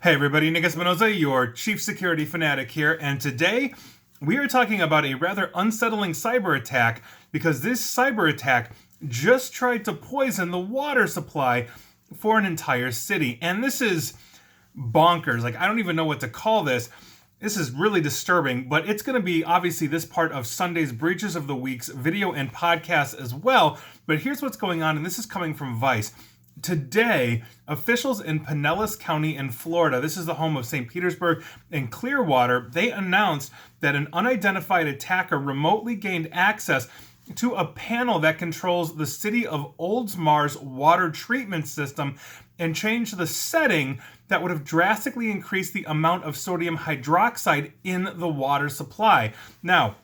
Hey everybody, Nick Espinoza, your chief security fanatic here, and today we are talking about a rather unsettling cyber attack because this cyber attack just tried to poison the water supply for an entire city. And this is bonkers. I don't even know what to call this. This is really disturbing, but it's going to be obviously this part of Sunday's Breaches of the Week's video and podcast as well. But here's what's going on, and this is coming from Vice. Today, officials in Pinellas County in Florida, this is the home of St. Petersburg and Clearwater, they announced that an unidentified attacker remotely gained access to a panel that controls the city of Oldsmar's water treatment system and changed the setting that would have drastically increased the amount of sodium hydroxide in the water supply. Now,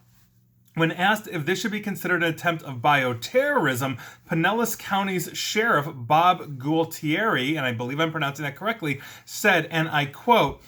when asked if this should be considered an attempt of bioterrorism, Pinellas County's Sheriff Bob Gualtieri, and I believe I'm pronouncing that correctly, said, and I quote,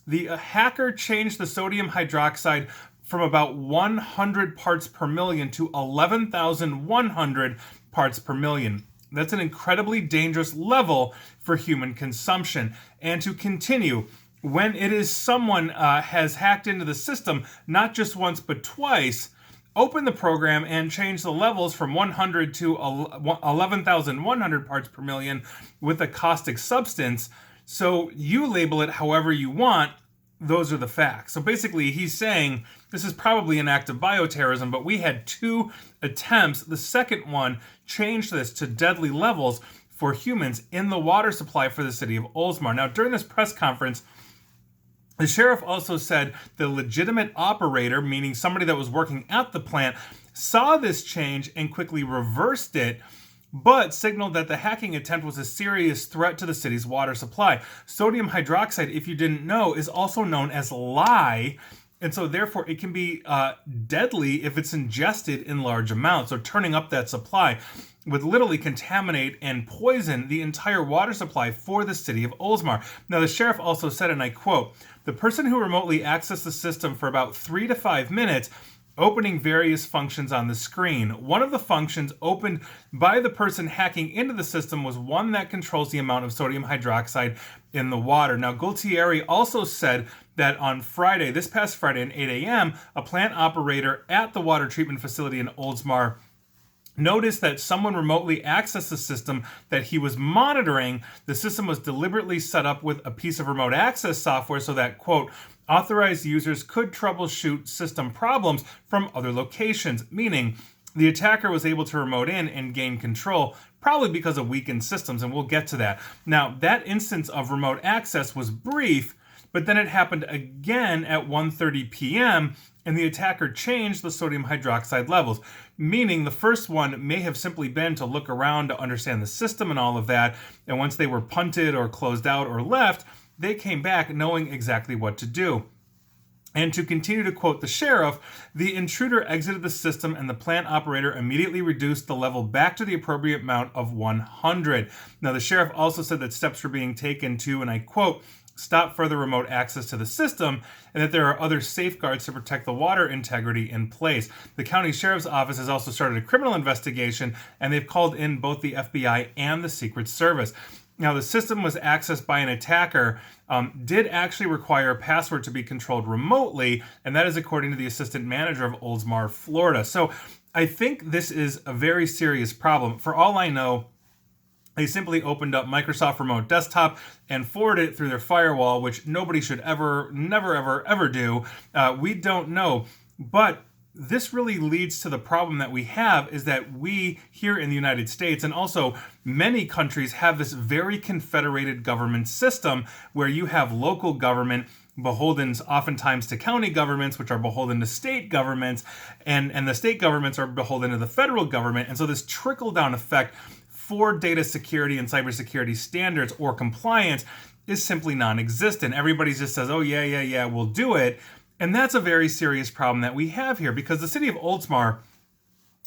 "The hacker changed the sodium hydroxide from about 100 parts per million to 11,100 parts per million. That's an incredibly dangerous level for human consumption." And to continue, when it is someone has hacked into the system, not just once but twice, open the program and change the levels from 100 to 11,100 parts per million with a caustic substance. So you label it however you want. Those are the facts. So basically, he's saying this is probably an act of bioterrorism, but we had two attempts. The second one changed this to deadly levels for humans in the water supply for the city of Oldsmar. Now, during this press conference, the sheriff also said the legitimate operator, meaning somebody that was working at the plant, saw this change and quickly reversed it, but signaled that the hacking attempt was a serious threat to the city's water supply. Sodium hydroxide, if you didn't know, is also known as lye, and so therefore it can be deadly if it's ingested in large amounts. So turning up that supply would literally contaminate and poison the entire water supply for the city of Oldsmar. Now, the sheriff also said, and I quote, "The person who remotely accessed the system for about 3 to 5 minutes, opening various functions on the screen. One of the functions opened by the person hacking into the system was one that controls the amount of sodium hydroxide in the water." Now, Gualtieri also said that on Friday, this past Friday at 8 a.m., a plant operator at the water treatment facility in Oldsmar noticed that someone remotely accessed the system that he was monitoring. The system was deliberately set up with a piece of remote access software so that, quote, "authorized users could troubleshoot system problems from other locations," meaning the attacker was able to remote in and gain control, probably because of weakened systems, and we'll get to that. Now, that instance of remote access was brief, but then it happened again at 1:30 p.m., and the attacker changed the sodium hydroxide levels, meaning the first one may have simply been to look around to understand the system and all of that, and once they were punted or closed out or left, they came back knowing exactly what to do. And to continue to quote the sheriff, "The intruder exited the system and the plant operator immediately reduced the level back to the appropriate amount of 100. Now, the sheriff also said that steps were being taken to, and I quote, "stop further remote access to the system, and that there are other safeguards to protect the water integrity in place." The county sheriff's office has also started a criminal investigation, and they've called in both the FBI and the Secret Service. Now, the system was accessed by an attacker, did actually require a password to be controlled remotely, and that is according to the assistant manager of Oldsmar, Florida. So I think this is a very serious problem. For all I know, they simply opened up Microsoft Remote Desktop and forwarded it through their firewall, which nobody should ever, never, ever do. We don't know. But this really leads to the problem that we have is that we here in the United States and also many countries have this very confederated government system where you have local government beholden oftentimes to county governments, which are beholden to state governments, and the state governments are beholden to the federal government. And so this trickle-down effect for data security and cybersecurity standards or compliance is simply non-existent. Everybody just says, "oh, yeah, we'll do it." And that's a very serious problem that we have here because the city of Oldsmar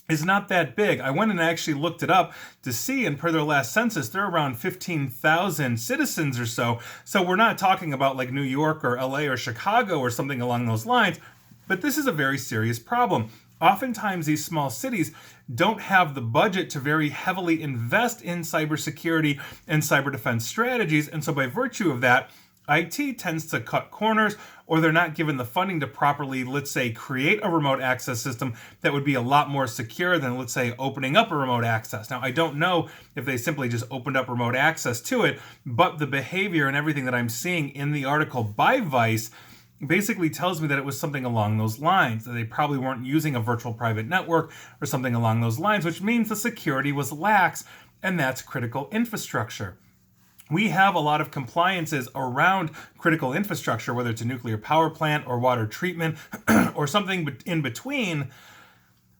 is not that big. I went and actually looked it up to see, and per their last census, they're around 15,000 citizens or so. So we're not talking about like New York or LA or Chicago or something along those lines, but this is a very serious problem. Oftentimes, these small cities don't have the budget to very heavily invest in cybersecurity and cyber defense strategies, and so by virtue of that, IT tends to cut corners, or they're not given the funding to properly, let's say, create a remote access system that would be a lot more secure than, let's say, opening up a remote access. Now, I don't know if they simply just opened up remote access to it, but the behavior and everything that I'm seeing in the article by Vice basically tells me that it was something along those lines, that they probably weren't using a virtual private network or something along those lines, which means the security was lax, and that's critical infrastructure. We have a lot of compliances around critical infrastructure, whether it's a nuclear power plant or water treatment or something in between,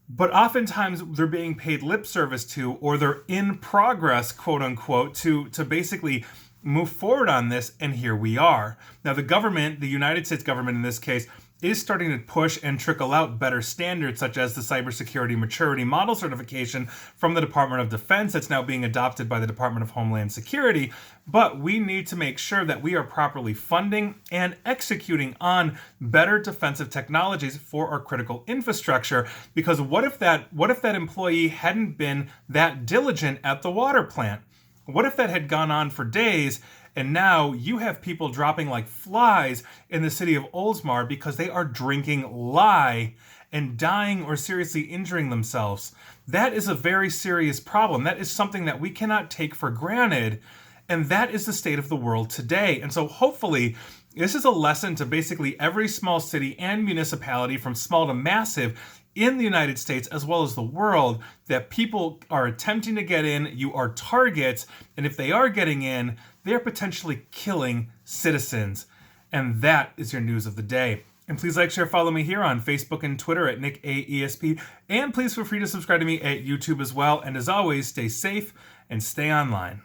but oftentimes they're being paid lip service to, or they're in progress, quote unquote, to basically move forward on this, and here we are. Now, the government, the United States government in this case, is starting to push and trickle out better standards, such as the Cybersecurity Maturity Model Certification from the Department of Defense that's now being adopted by the Department of Homeland Security. But we need to make sure that we are properly funding and executing on better defensive technologies for our critical infrastructure. Because what if that employee hadn't been that diligent at the water plant? What if that had gone on for days, and now you have people dropping like flies in the city of Oldsmar because they are drinking lye and dying or seriously injuring themselves? That is a very serious problem. That is something that we cannot take for granted, and that is the state of the world today. And so hopefully this is a lesson to basically every small city and municipality, from small to massive, in the United States as well as the world, that people are attempting to get in. You are targets, and if they are getting in, they're potentially killing citizens. And that is your news of the day. And please like, share, follow me here on Facebook and Twitter at NickAESP, and please feel free to subscribe to me at YouTube as well. And as always, stay safe and stay online.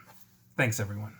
Thanks, everyone.